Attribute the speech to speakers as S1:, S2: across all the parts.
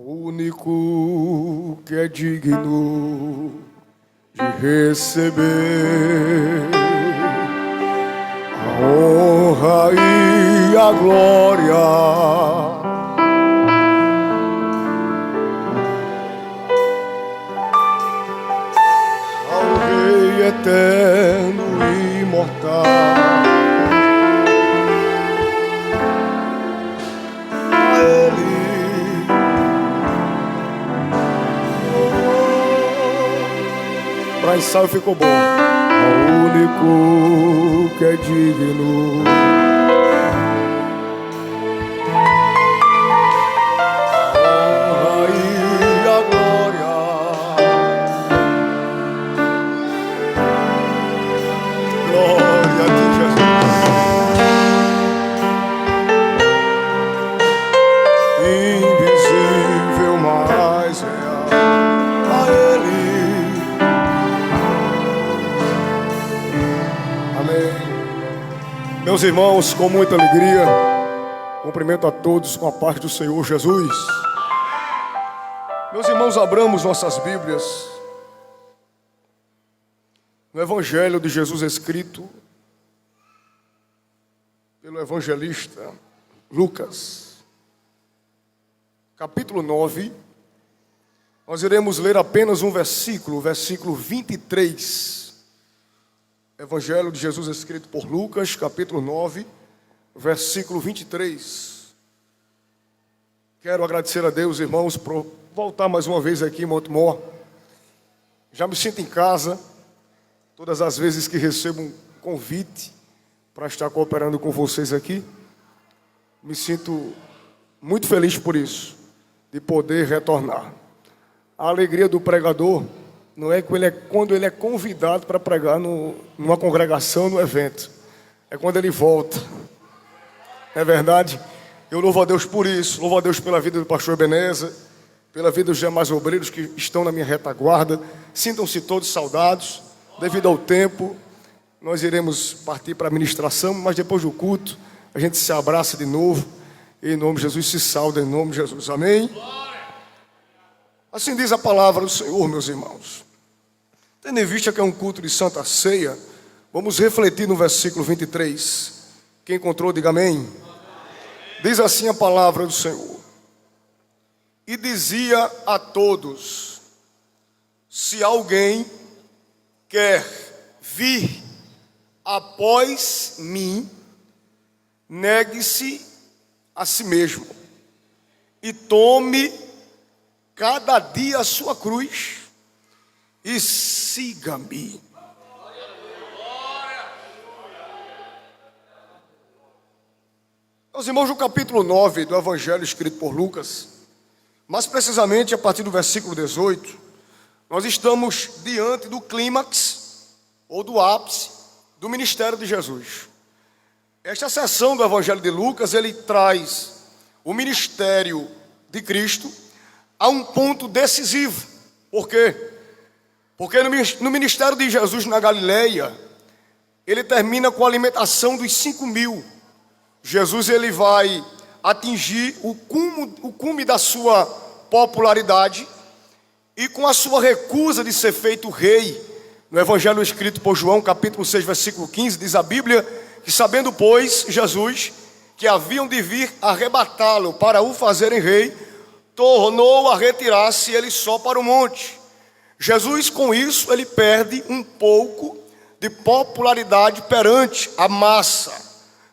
S1: O único que é digno de receber a honra e a glória, ao Rei eterno e imortal, a Ele. Para ensaio ficou bom. O único que é digno a honra e a glória, glória de Jesus, invisível, mais real, a Ele. Meus irmãos, com muita alegria, cumprimento a todos com a paz do Senhor Jesus. Meus irmãos, abramos nossas Bíblias no Evangelho de Jesus escrito pelo evangelista Lucas, capítulo 9. Nós iremos ler apenas um versículo, o versículo 23. Evangelho de Jesus escrito por Lucas, capítulo 9, versículo 23. Quero agradecer a Deus, irmãos, por voltar mais uma vez aqui em Montemor. Já me sinto em casa, todas as vezes que recebo um convite para estar cooperando com vocês aqui. Me sinto muito feliz por isso, de poder retornar. A alegria do pregador não é quando ele é convidado para pregar numa congregação, no evento. É quando ele volta. É verdade? Eu louvo a Deus por isso. Louvo a Deus pela vida do pastor Ebenezer, pela vida dos demais obreiros que estão na minha retaguarda. Sintam-se todos saudados. Devido ao tempo, nós iremos partir para a ministração, mas depois do culto, a gente se abraça de novo. Em nome de Jesus, se sauda em nome de Jesus. Amém? Assim diz a palavra do Senhor, meus irmãos. Tendo em vista que é um culto de Santa Ceia, vamos refletir no versículo 23. Quem encontrou, diga amém. Diz assim a palavra do Senhor. E dizia a todos: se alguém quer vir após mim, negue-se a si mesmo e tome cada dia a sua cruz e siga-me. Meus irmãos, no capítulo 9 do Evangelho escrito por Lucas, mais precisamente a partir do versículo 18, nós estamos diante do clímax, ou do ápice, do ministério de Jesus. Esta seção do Evangelho de Lucas, ele traz o ministério de Cristo a um ponto decisivo. Por quê? Porque no ministério de Jesus na Galileia, ele termina com a alimentação dos 5.000. Jesus ele vai atingir o cume da sua popularidade e com a sua recusa de ser feito rei. No Evangelho escrito por João, capítulo 6, versículo 15, diz a Bíblia que sabendo, pois, Jesus, que haviam de vir arrebatá-lo para o fazerem rei, tornou a retirar-se ele só para o monte. Jesus, com isso, ele perde um pouco de popularidade perante a massa.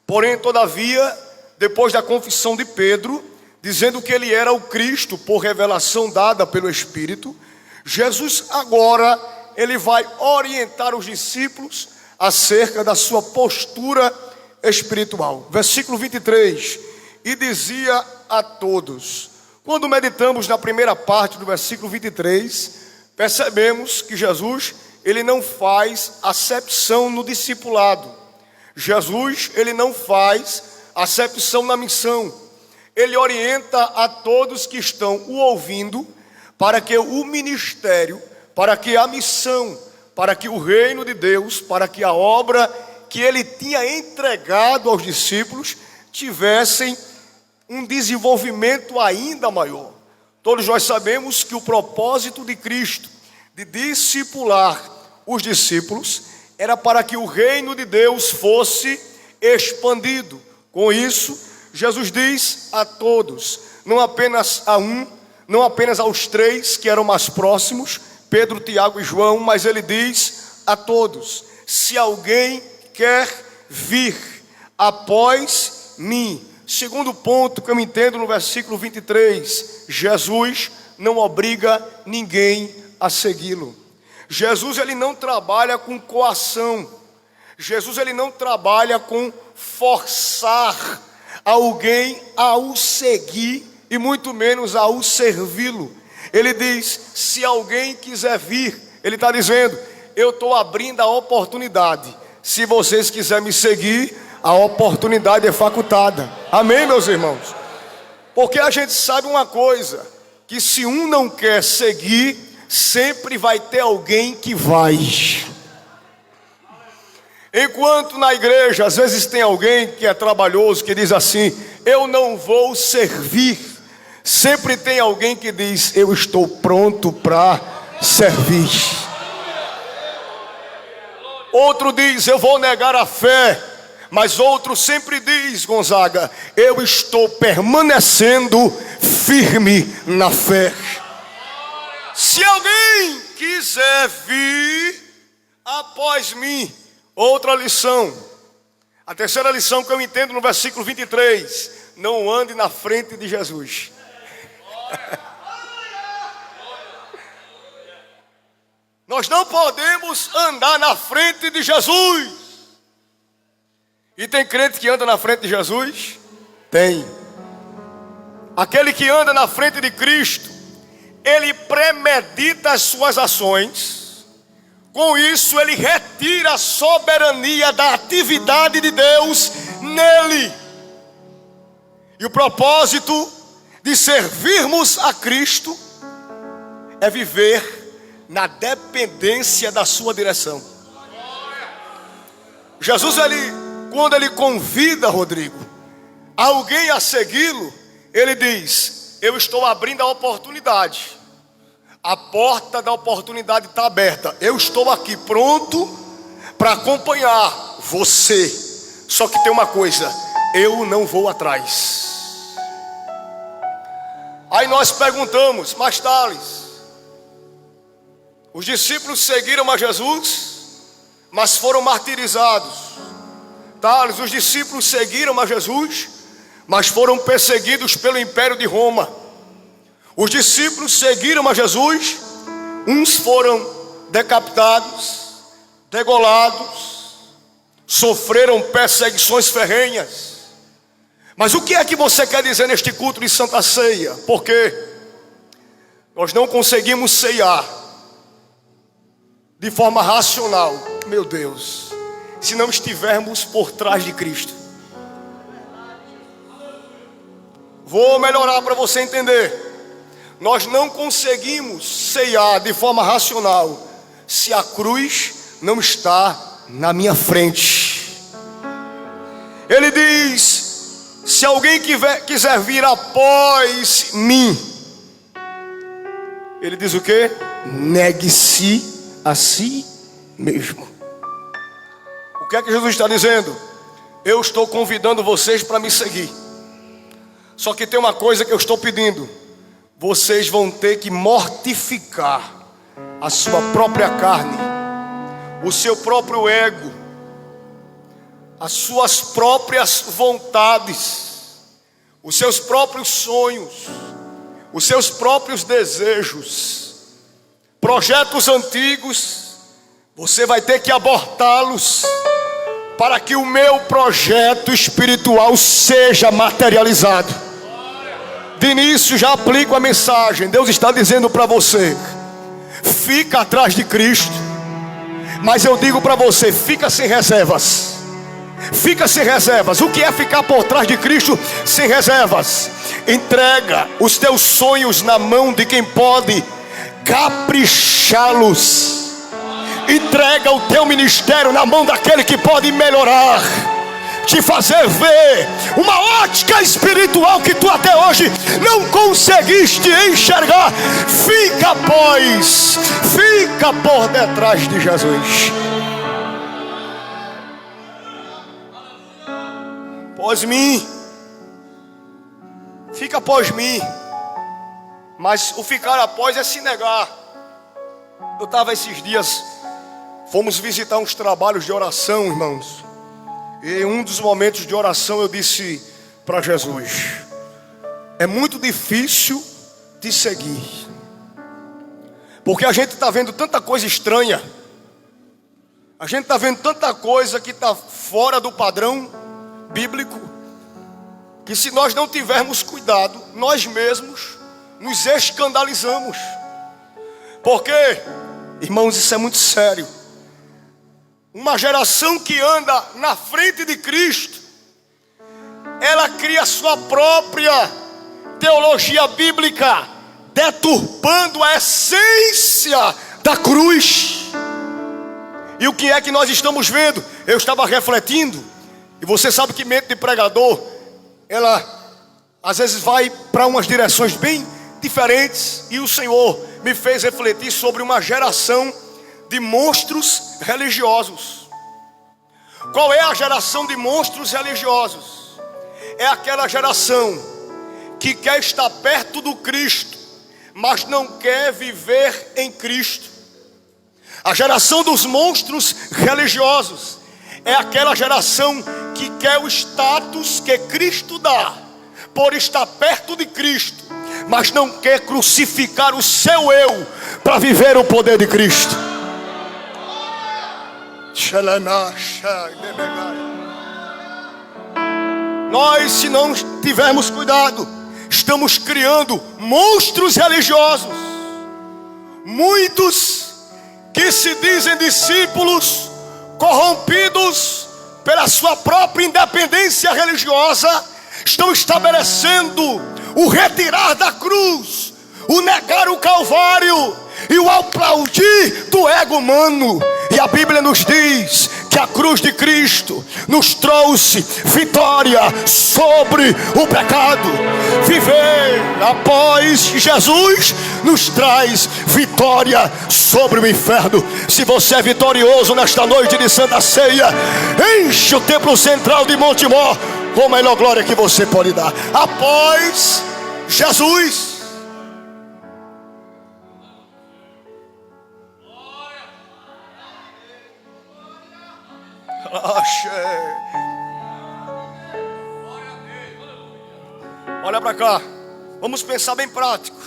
S1: Porém, todavia, depois da confissão de Pedro, dizendo que ele era o Cristo por revelação dada pelo Espírito, Jesus agora, ele vai orientar os discípulos acerca da sua postura espiritual. Versículo 23, e dizia a todos. Quando meditamos na primeira parte do versículo 23, percebemos que Jesus, ele não faz acepção no discipulado. Jesus, ele não faz acepção na missão. Ele orienta a todos que estão o ouvindo para que o ministério, para que a missão, para que o reino de Deus, para que a obra que ele tinha entregado aos discípulos tivessem um desenvolvimento ainda maior. Todos nós sabemos que o propósito de Cristo de discipular os discípulos era para que o reino de Deus fosse expandido. Com isso, Jesus diz a todos, não apenas a um, não apenas aos três que eram mais próximos, Pedro, Tiago e João, mas ele diz a todos: se alguém quer vir após mim. Segundo ponto que eu entendo no versículo 23, Jesus não obriga ninguém a segui-lo. Jesus ele não trabalha com coação. Jesus ele não trabalha com forçar alguém a o seguir e muito menos a o servi-lo. Ele diz: se alguém quiser vir, ele está dizendo, eu estou abrindo a oportunidade. Se vocês quiserem me seguir, a oportunidade é facultada. Amém, meus irmãos? Porque a gente sabe uma coisa, que se um não quer seguir, sempre vai ter alguém que vai. Enquanto na igreja, às vezes tem alguém que é trabalhoso, que diz assim, eu não vou servir. Sempre tem alguém que diz, eu estou pronto para servir. Outro diz, eu vou negar a fé. Mas outro sempre diz, Gonzaga, eu estou permanecendo firme na fé. Se alguém quiser vir após mim. Outra lição, a terceira lição que eu entendo no versículo 23, não ande na frente de Jesus. Nós não podemos andar na frente de Jesus. E tem crente que anda na frente de Jesus? Tem. Aquele que anda na frente de Cristo, ele premedita as suas ações. Com isso ele retira a soberania da atividade de Deus nele. E o propósito de servirmos a Cristo é viver na dependência da sua direção. Jesus, quando ele convida, Rodrigo, alguém a segui-lo, ele diz, eu estou abrindo a oportunidade. A porta da oportunidade está aberta. Eu estou aqui pronto para acompanhar você. Só que tem uma coisa, eu não vou atrás. Aí nós perguntamos, mas Thales, os discípulos seguiram a Jesus, mas foram martirizados. Thales, os discípulos seguiram a Jesus, mas foram perseguidos pelo Império de Roma. Os discípulos seguiram a Jesus, uns foram decapitados, degolados, sofreram perseguições ferrenhas. Mas o que é que você quer dizer neste culto de Santa Ceia? Porque nós não conseguimos ceiar de forma racional, meu Deus, se não estivermos por trás de Cristo. Vou melhorar para você entender. Nós não conseguimos ceiar de forma racional se a cruz não está na minha frente. Ele diz, se alguém quiser vir após mim, ele diz o quê? Negue-se a si mesmo. O que é que Jesus está dizendo? Eu estou convidando vocês para me seguir. Só que tem uma coisa que eu estou pedindo. Vocês vão ter que mortificar a sua própria carne, o seu próprio ego, as suas próprias vontades, os seus próprios sonhos, os seus próprios desejos, projetos antigos. Você vai ter que abortá-los para que o meu projeto espiritual seja materializado. De início já aplico a mensagem. Deus está dizendo para você, fica atrás de Cristo. Mas eu digo para você, fica sem reservas. Fica sem reservas. O que é ficar por trás de Cristo sem reservas? Entrega os teus sonhos na mão de quem pode caprichá-los. Entrega o teu ministério na mão daquele que pode melhorar. te fazer ver uma ótica espiritual que tu até hoje não conseguiste enxergar. Fica por detrás de Jesus. Após mim, fica após mim. Mas o ficar após é se negar. Eu estava esses dias, fomos visitar uns trabalhos de oração, irmãos. E em um dos momentos de oração eu disse para Jesus: é muito difícil te seguir, porque a gente está vendo tanta coisa estranha. A gente está vendo tanta coisa que está fora do padrão bíblico, que se nós não tivermos cuidado, nós mesmos nos escandalizamos. Porque, irmãos, isso é muito sério. Uma geração que anda na frente de Cristo, ela cria sua própria teologia bíblica, deturpando a essência da cruz. E o que é que nós estamos vendo? Eu estava refletindo, e você sabe que mente de pregador, ela às vezes vai para umas direções bem diferentes. E o Senhor me fez refletir sobre uma geração de monstros religiosos. Qual é a geração de monstros religiosos? É aquela geração que quer estar perto do Cristo, mas não quer viver em Cristo. A geração dos monstros religiosos é aquela geração que quer o status que Cristo dá, por estar perto de Cristo, mas não quer crucificar o seu eu para viver o poder de Cristo. Nós, se não tivermos cuidado, estamos criando monstros religiosos. Muitos que se dizem discípulos, corrompidos pela sua própria independência religiosa, estão estabelecendo o retirar da cruz, o negar o Calvário e o aplaudir do ego humano. E a Bíblia nos diz que a cruz de Cristo nos trouxe vitória sobre o pecado. Viver após Jesus nos traz vitória sobre o inferno. Se você é vitorioso nesta noite de Santa Ceia, enche o templo central de Montemor com a melhor glória que você pode dar. Após Jesus. Olha para cá, vamos pensar bem prático.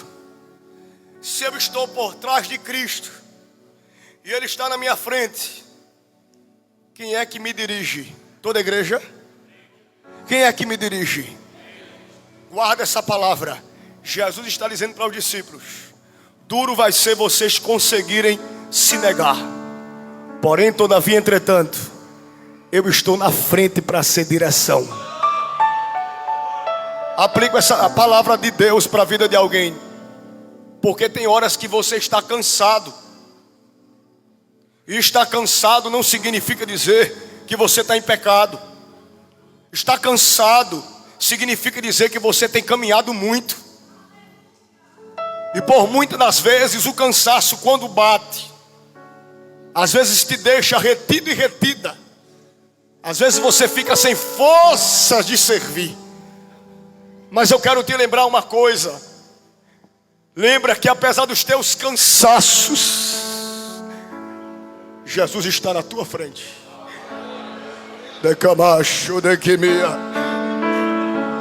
S1: Se eu estou por trás de Cristo e Ele está na minha frente, quem é que me dirige? Toda a igreja? Quem é que me dirige? Guarda essa palavra. Jesus está dizendo para os discípulos: duro vai ser vocês conseguirem se negar. Porém, todavia, entretanto, eu estou na frente para ser direção. Aplico essa palavra de Deus para a vida de alguém, porque tem horas que você está cansado. E estar cansado não significa dizer que você está em pecado. Estar cansado significa dizer que você tem caminhado muito. E por muitas das vezes o cansaço, quando bate, às vezes te deixa retido e retida. Às vezes você fica sem forças de servir. Mas eu quero te lembrar uma coisa. Lembra que apesar dos teus cansaços, Jesus está na tua frente.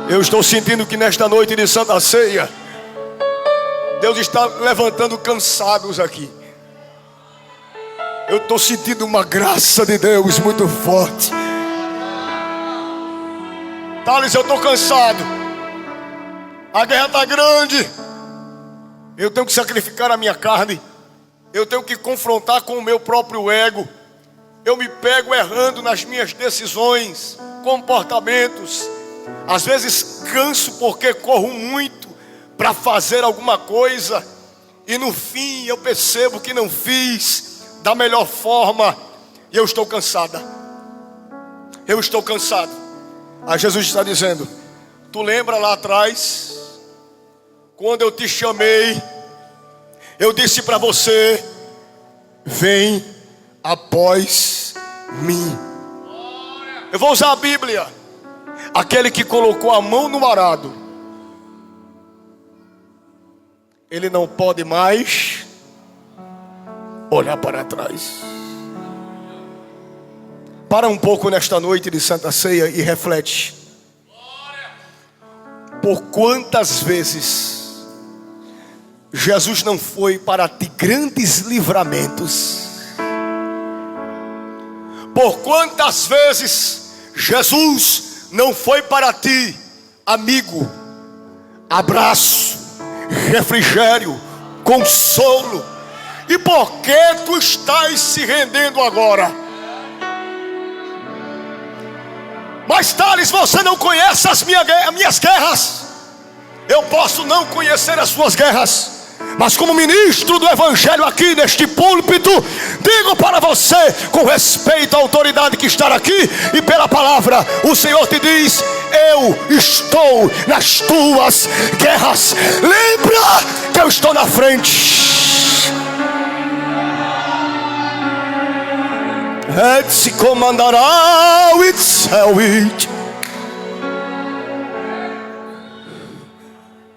S1: Eu estou sentindo que nesta noite de Santa Ceia, Deus está levantando cansados aqui. Eu estou sentindo uma graça de Deus muito forte. Thales, eu estou cansado. A guerra está grande. Eu tenho que sacrificar a minha carne. Eu tenho que confrontar com o meu próprio ego. Eu me pego errando nas minhas decisões, comportamentos. Às vezes canso porque corro muito para fazer alguma coisa, e no fim eu percebo que não fiz da melhor forma, e eu estou cansada. Eu estou cansado. Aí Jesus está dizendo: tu lembra lá atrás, quando eu te chamei, eu disse para você: vem após mim. Eu vou usar a Bíblia. Aquele que colocou a mão no arado, ele não pode mais olhar para trás. Para um pouco nesta noite de Santa Ceia e reflete. Por quantas vezes Jesus não foi para ti grandes livramentos? Por quantas vezes Jesus não foi para ti amigo, abraço, refrigério, consolo? E por que tu estás se rendendo agora? Mas Thales, você não conhece as minhas guerras. Eu posso não conhecer as suas guerras, mas como ministro do Evangelho aqui neste púlpito, digo para você, com respeito à autoridade que está aqui e pela palavra, o Senhor te diz: eu estou nas tuas guerras. Lembra que eu estou na frente. Et se comandará o it.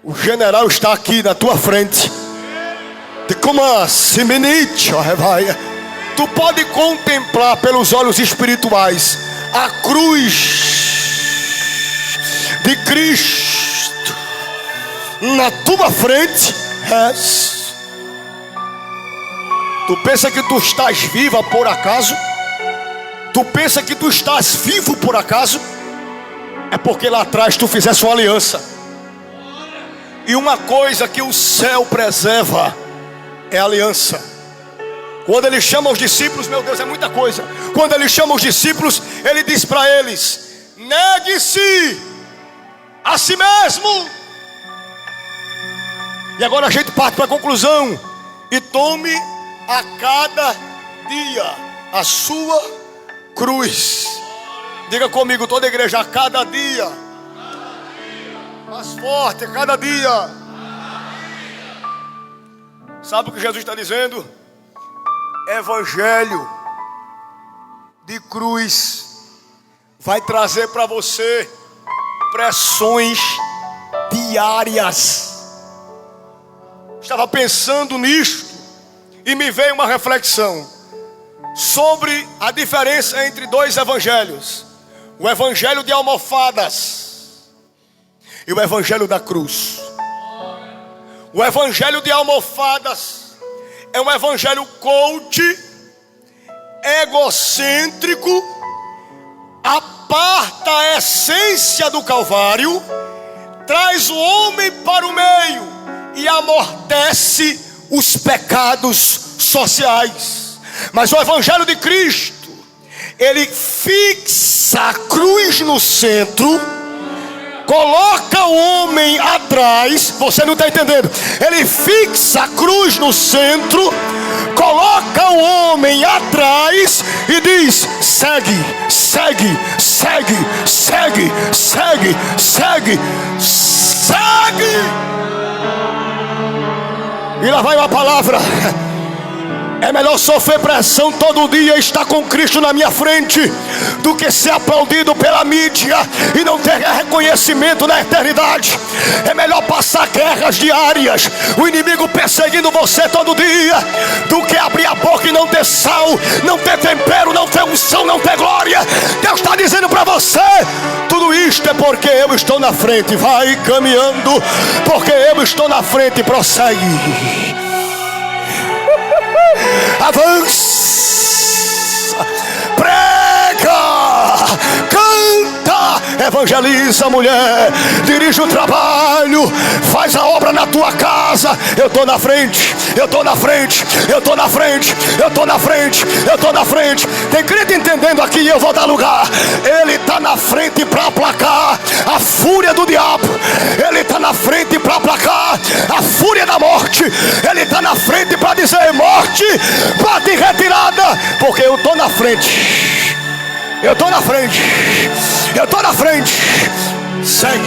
S1: O general está aqui na tua frente. Tu pode contemplar pelos olhos espirituais a cruz de Cristo na tua frente. Tu pensa que tu estás viva por acaso? Tu pensa que tu estás vivo por acaso? É porque lá atrás tu fizeste uma aliança. E uma coisa que o céu preserva é a aliança. Quando ele chama os discípulos, meu Deus, é muita coisa. Quando ele chama os discípulos, ele diz para eles: negue-se a si mesmo. E agora a gente parte para a conclusão. E tome a cada dia a sua cruz. Diga comigo, toda a igreja: a cada dia. Mais forte, a cada dia. Sabe o que Jesus está dizendo? Evangelho de cruz vai trazer para você pressões diárias. Estava pensando nisto e me veio uma reflexão sobre a diferença entre dois evangelhos: o evangelho de almofadas e o evangelho da cruz. O evangelho de almofadas é um evangelho coach, egocêntrico, aparta a essência do Calvário, traz o homem para o meio e amortece os pecados sociais. Mas o evangelho de Cristo, ele fixa a cruz no centro, coloca o homem atrás. Você não está entendendo? Ele fixa a cruz no centro, coloca o homem atrás e diz: segue, segue, segue, segue, segue, segue, segue. E lá vai uma palavra: é melhor sofrer pressão todo dia e estar com Cristo na minha frente do que ser aplaudido pela mídia e não ter reconhecimento na eternidade. É melhor passar guerras diárias, o inimigo perseguindo você todo dia, do que abrir a boca e não ter sal, não ter tempero, não ter unção, não ter glória. Deus está dizendo para você: tudo isto é porque eu estou na frente. Vai caminhando, porque eu estou na frente. Prossegue, avança, prega, canta, evangeliza, mulher, dirige o trabalho, faz a obra na tua casa. Eu estou na frente, eu estou na frente, eu estou na frente, eu estou na frente, eu estou na frente. Tem crente entendendo aqui? Eu vou dar lugar. Ele está na frente para aplacar a fúria do diabo. Ele está na frente para aplacar a fúria da morte. Ele está na frente para dizer: morte, bate em retirada, porque eu estou na frente. Eu estou na frente. Eu estou na frente. Segue.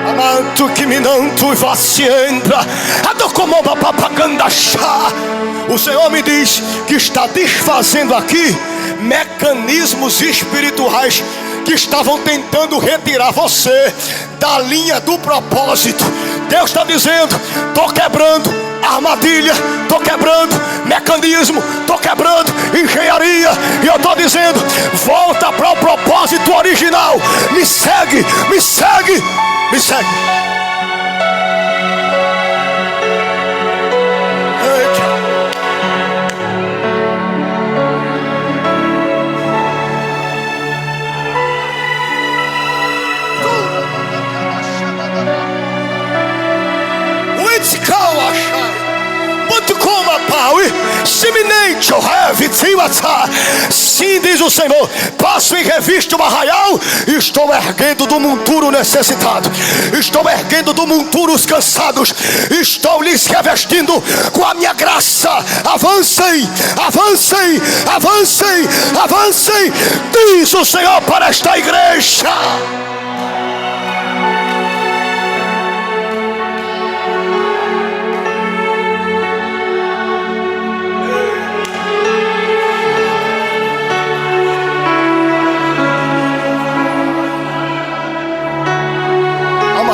S1: Amanto que me não tu vacienda. Como uma papaganda chá. O Senhor me diz que está desfazendo aqui mecanismos espirituais que estavam tentando retirar você da linha do propósito. Deus está dizendo: estou quebrando armadilha, estou quebrando mecanismo, estou quebrando engenharia. E eu estou dizendo: volta para o propósito original. Me segue, me segue, me segue. Sim, diz o Senhor: passo em revista o arraial e estou erguendo do monturo necessitado, estou erguendo do monturo os cansados, estou lhes revestindo com a minha graça. Avancem, avancem, avancem, avancem, diz o Senhor para esta igreja.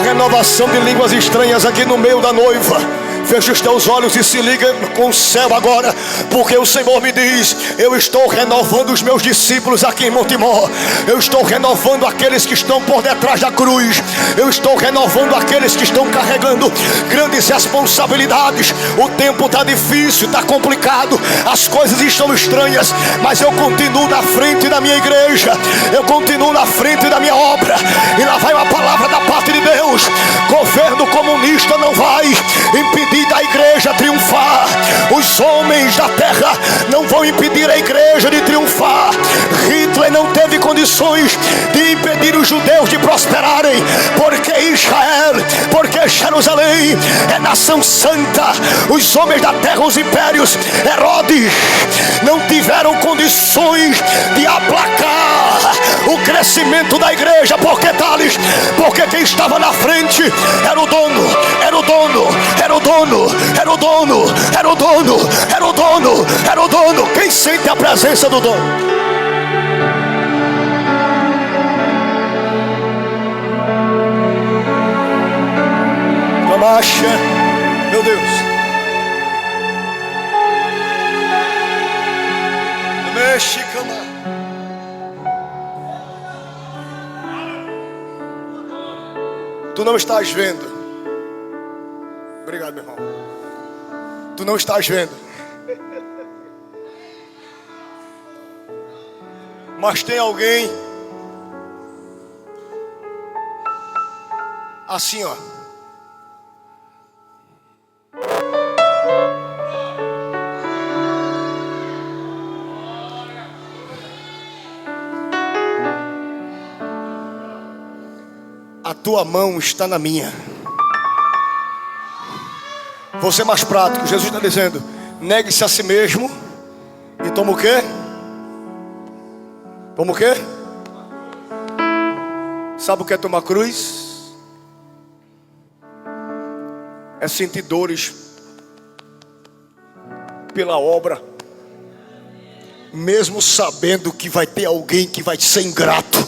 S1: Renovação de línguas estranhas aqui no meio da noiva. Feche os teus olhos e se liga com o céu agora, porque o Senhor me diz: eu estou renovando os meus discípulos aqui em Montemor. Eu estou renovando aqueles que estão por detrás da cruz. Eu estou renovando aqueles que estão carregando grandes responsabilidades. O tempo está difícil, está complicado, as coisas estão estranhas, mas eu continuo na frente da minha igreja, eu continuo na frente da minha obra. E lá vai uma palavra da parte de Deus: governo comunista não vai impedir da igreja triunfar. Os homens da terra não vão impedir a igreja de triunfar. Hitler não teve condições de impedir os judeus de prosperarem, porque Israel, porque Jerusalém é nação santa. Os homens da terra, os impérios, Herodes, não tiveram condições de aplacar o crescimento da igreja. Porque Tales, porque quem estava na frente era o dono, era o dono, era o dono, era o dono, era o dono, era o dono, era o dono. Quem sente a presença do dono? Camacha, meu Deus. Mexe, cama. Tu não estás vendo. Obrigado, meu irmão. Tu não estás vendo, mas tem alguém assim, ó. A tua mão está na minha. Vou ser mais prático. Jesus está dizendo: negue-se a si mesmo e toma o quê? Toma o quê? Sabe o que é tomar cruz? É sentir dores pela obra, mesmo sabendo que vai ter alguém que vai ser ingrato.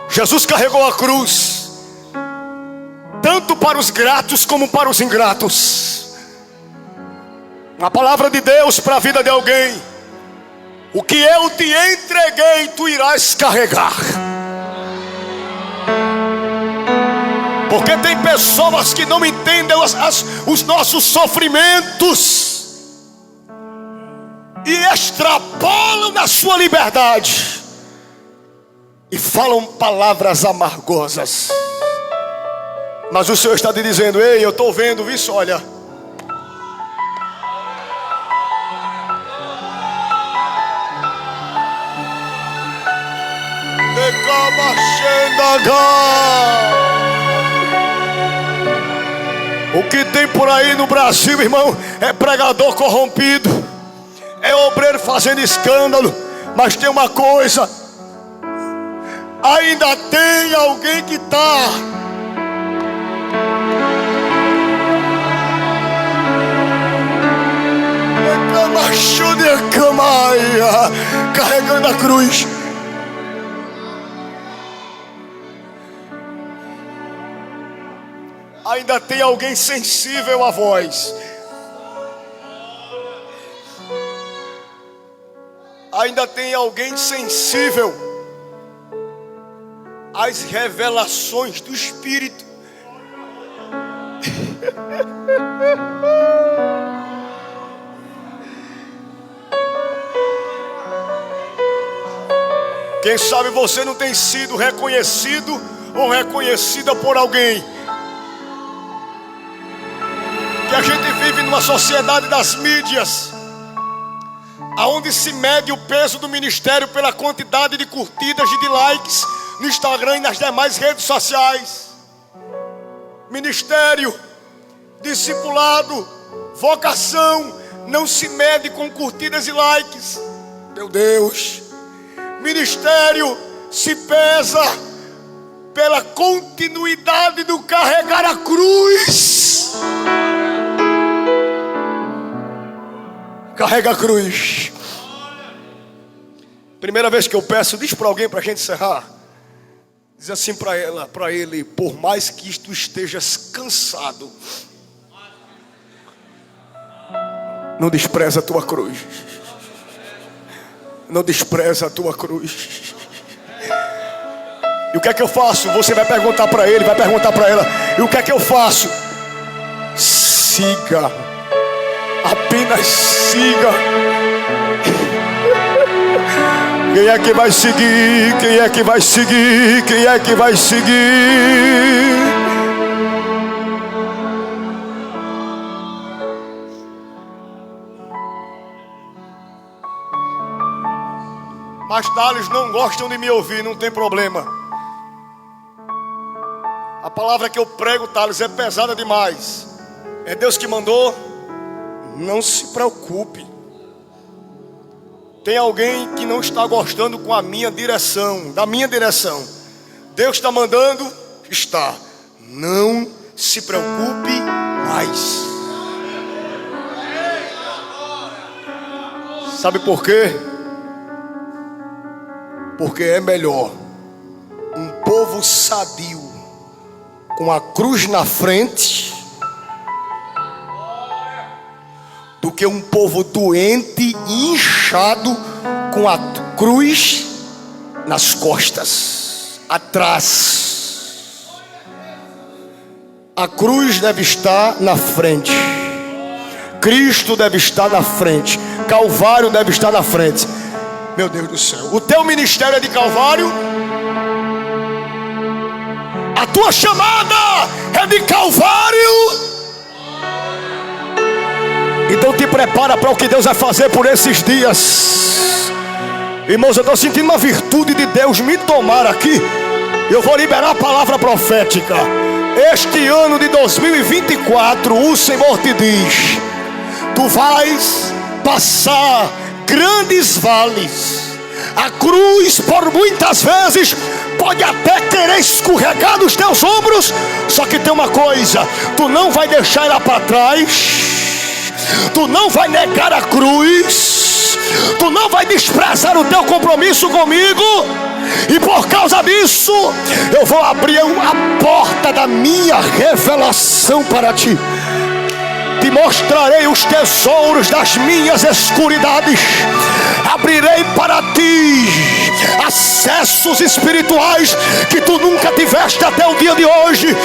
S1: Jesus carregou a cruz tanto para os gratos como para os ingratos. A palavra de Deus para a vida de alguém: o que eu te entreguei, tu irás carregar. Porque tem pessoas que não entendem os nossos sofrimentos e extrapolam na sua liberdade e falam palavras amargosas. Mas o Senhor está te dizendo: ei, eu estou vendo isso, olha. O que tem por aí no Brasil, irmão, é pregador corrompido, é obreiro fazendo escândalo. Mas tem uma coisa: ainda tem alguém que está carregando a cruz. Ainda tem alguém sensível à voz. Ainda tem alguém sensível às revelações do Espírito. Quem sabe você não tem sido reconhecido ou reconhecida por alguém. Que a gente vive numa sociedade das mídias, aonde se mede o peso do ministério pela quantidade de curtidas e de likes no Instagram e nas demais redes sociais. Ministério, discipulado, vocação não se mede com curtidas e likes. Meu Deus. Ministério se pesa pela continuidade do carregar a cruz. Carrega a cruz. Primeira vez que eu peço, diz para alguém para a gente encerrar. Diz assim para ele: por mais que tu estejas cansado, não despreza a tua cruz. Não despreza a tua cruz. E o que é que eu faço? Você vai perguntar para ele, vai perguntar para ela. E o que é que eu faço? Siga. Apenas siga. Quem é que vai seguir? Quem é que vai seguir? Quem é que vai seguir? Mas Thales não gostam de me ouvir, não tem problema. A palavra que eu prego, Thales, é pesada demais. É Deus que mandou? Não se preocupe. Tem alguém que não está gostando com a minha direção, da minha direção. Deus está mandando? Está. Não se preocupe mais. Sabe por quê? Porque é melhor um povo sadio com a cruz na frente do que um povo doente e inchado com a cruz nas costas, atrás. A cruz deve estar na frente. Cristo deve estar na frente. Calvário deve estar na frente. Meu Deus do céu. O teu ministério é de Calvário. A tua chamada é de Calvário. Então te prepara para o que Deus vai fazer por esses dias. Irmãos, eu estou sentindo uma virtude de Deus me tomar aqui. Eu vou liberar a palavra profética. Este ano de 2024, o Senhor te diz: tu vais passar grandes vales. A cruz por muitas vezes pode até querer escorregar dos teus ombros. Só que tem uma coisa: tu não vai deixar ela para trás. Tu não vai negar a cruz. Tu não vai desprezar o teu compromisso comigo. E por causa disso, eu vou abrir a porta da minha revelação para ti. Te mostrarei os tesouros das minhas escuridades. Abrirei para ti acessos espirituais que tu nunca tiveste até o dia de hoje.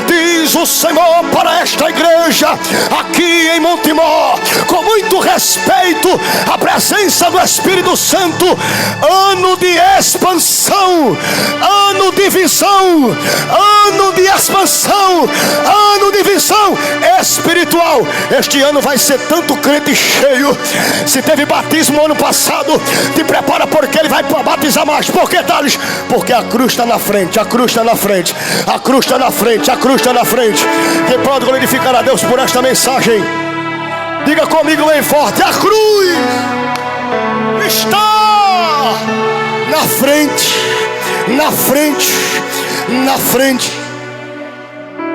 S1: Diz o Senhor para esta igreja aqui em Montemor, com muito respeito à presença do Espírito Santo: ano de expansão, ano ano de visão, ano de expansão, ano de visão espiritual. Este ano vai ser tanto crente cheio. Se teve batismo ano passado, te prepara, porque ele vai batizar mais. Por que, Thales? Porque a cruz está na frente, a cruz está na frente, a cruz está na frente, a cruz está na frente. Quem pode glorificar a Deus por esta mensagem? Diga comigo bem forte: a cruz está na frente, na frente, na frente.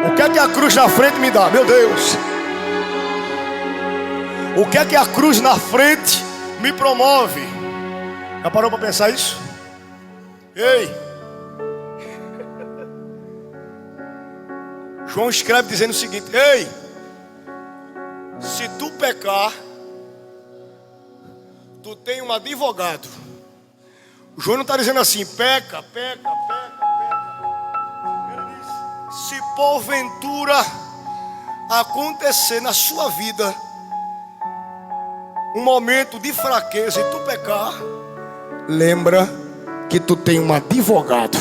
S1: O que é que a cruz na frente me dá? Meu Deus. O que é que a cruz na frente me promove? Já parou para pensar isso? Ei, João escreve dizendo o seguinte: ei, se tu pecar, tu tem um advogado. O João não está dizendo assim: peca, peca, peca, peca. Ele diz: se porventura acontecer na sua vida um momento de fraqueza e tu pecar, lembra que tu tem um advogado.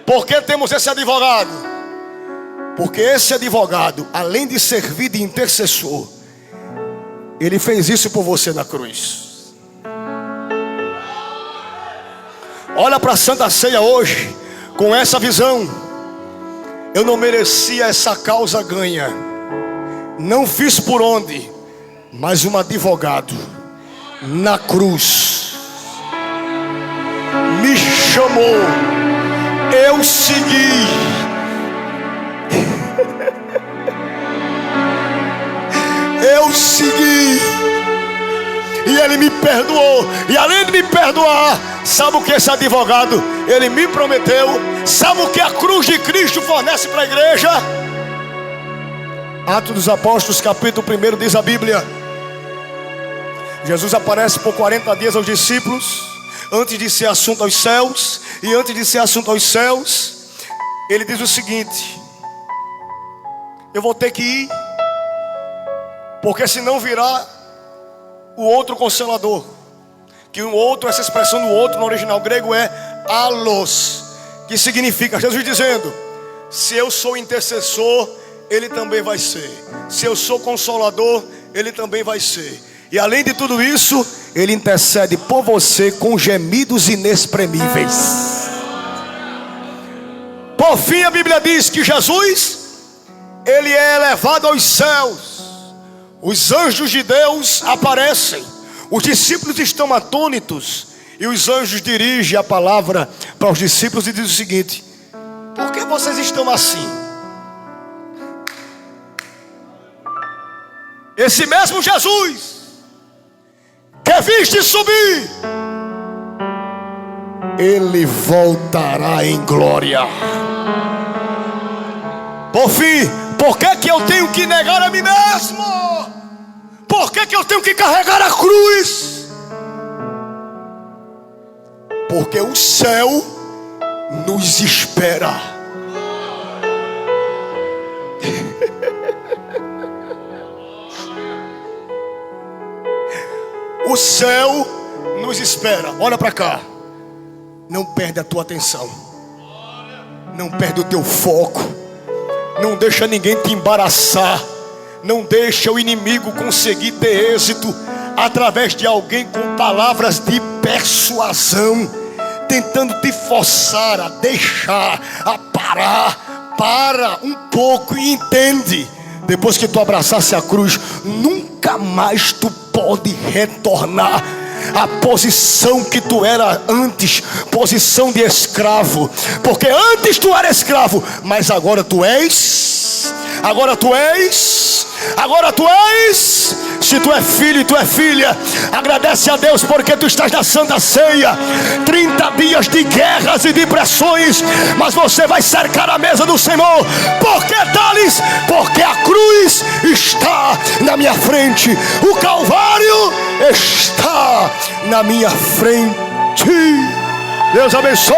S1: Por que temos esse advogado? Porque esse advogado, além de servir de intercessor, ele fez isso por você na cruz. Olha para a Santa Ceia hoje com essa visão. Eu não merecia essa causa ganha, não fiz por onde, mas um advogado na cruz me chamou, eu segui. Eu segui, e ele me perdoou. E além de me perdoar, sabe o que esse advogado, ele me prometeu? Sabe o que a cruz de Cristo fornece para a igreja? Atos dos Apóstolos, capítulo 1, diz a Bíblia: Jesus aparece por 40 dias aos discípulos, antes de ser assunto aos céus. E antes de ser assunto aos céus, ele diz o seguinte: eu vou ter que ir, porque senão virá o outro Consolador. Que o outro, essa expressão do outro no original grego é allos, que significa, Jesus dizendo: se eu sou intercessor, ele também vai ser. Se eu sou consolador, ele também vai ser. E além de tudo isso, ele intercede por você com gemidos inexprimíveis. Por fim, a Bíblia diz que Jesus, ele é elevado aos céus. Os anjos de Deus aparecem. Os discípulos estão atônitos. E os anjos dirigem a palavra para os discípulos e diz o seguinte: por que vocês estão assim? Esse mesmo Jesus que viste subir, ele voltará em glória. Por fim, por que eu tenho que negar a mim mesmo? Por que eu tenho que carregar a cruz? Porque o céu nos espera. O céu nos espera. Olha para cá. Não perde a tua atenção. Não perde o teu foco. Não deixa ninguém te embaraçar. Não deixa o inimigo conseguir ter êxito através de alguém com palavras de persuasão, tentando te forçar a deixar, a parar. Para um pouco e entende. Depois que tu abraçasse a cruz, nunca mais tu pode retornar à posição que tu era antes, posição de escravo. Porque antes tu era escravo, mas agora tu és. Se tu é filho e tu é filha, agradece a Deus porque tu estás na Santa Ceia. 30 dias de guerras e de pressões, mas você vai cercar a mesa do Senhor. Por que, Thales? Porque a cruz está na minha frente. O Calvário está na minha frente. Deus abençoe.